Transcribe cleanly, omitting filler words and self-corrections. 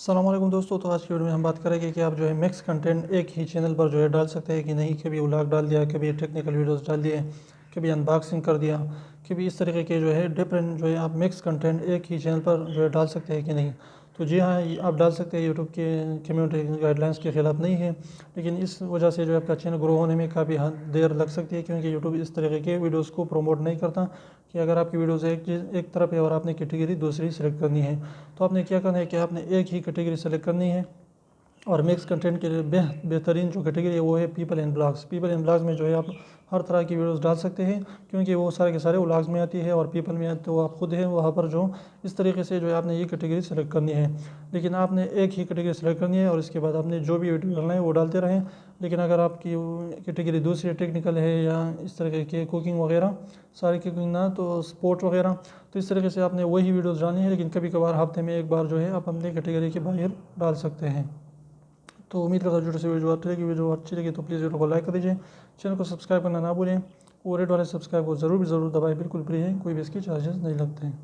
अस्सलाम वालेकुम दोस्तों। तो आज की वीडियो में हम बात करेंगे कि आप जो है मिक्स कंटेंट एक ही चैनल पर जो है डाल सकते हैं कि नहीं। कभी व्लॉग डाल दिया, कभी टेक्निकल वीडियोस डाल दिए, कभी अनबॉक्सिंग कर दिया, कभी इस तरीके के जो है डिफरेंट जो है आप मिक्स कंटेंट एक ही चैनल पर जो है डाल सकते हैं कि नहीं। तो जी हाँ, ये आप डाल सकते हैं। यूट्यूब के कम्युनिटी गाइडलाइंस के खिलाफ नहीं है, लेकिन इस वजह से जो है आपका चैनल ग्रो होने में काफ़ी देर लग सकती है, क्योंकि यूट्यूब इस तरीके के वीडियोस को प्रमोट नहीं करता कि अगर आपकी वीडियोस एक चीज़ एक तरफ है और आपने कैटेगरी दूसरी सेलेक्ट करनी है, तो आपने क्या करना है कि आपने एक ही कैटेगरी सेलेक्ट करनी है। और मिक्स कंटेंट के लिए बेहतरीन जो कैटेगरी है वो है people and blogs. People and blogs में जो है आप हर तरह की वीडियोस डाल सकते हैं, क्योंकि वो सारे के सारे व्लॉग्स में आती है, और पीपल में तो आप खुद हैं वहाँ पर जो इस तरीके से जो है आपने ये कैटेगरी सेलेक्ट करनी है। लेकिन आपने एक ही कैटेगरी सेलेक्ट करनी है और इसके बाद आपने जो भी वीडियो डालना है वो डालते रहें। लेकिन अगर आपकी कैटेगरी दूसरी टेक्निकल है या इस तरीके के कुकिंग वगैरह, सारी कुकिंग ना तो स्पोर्ट वगैरह, तो इस तरीके से आपने वही वीडियोस डालनी है। लेकिन कभी कभार हफ्ते में एक बार जो है आप अपने कैटेगरी के बाहर डाल सकते हैं। तो उम्मीद करता हूँ छोटे से वीडियो अच्छी लगी तो प्लीज़ वीडियो को लाइक कर दीजिए, चैनल को सब्सक्राइब करना ना भूलें, और रेड वाले सब्सक्राइब को ज़रूर दबाएं। बिल्कुल फ्री है, कोई भी इसके चार्जेस नहीं लगते हैं।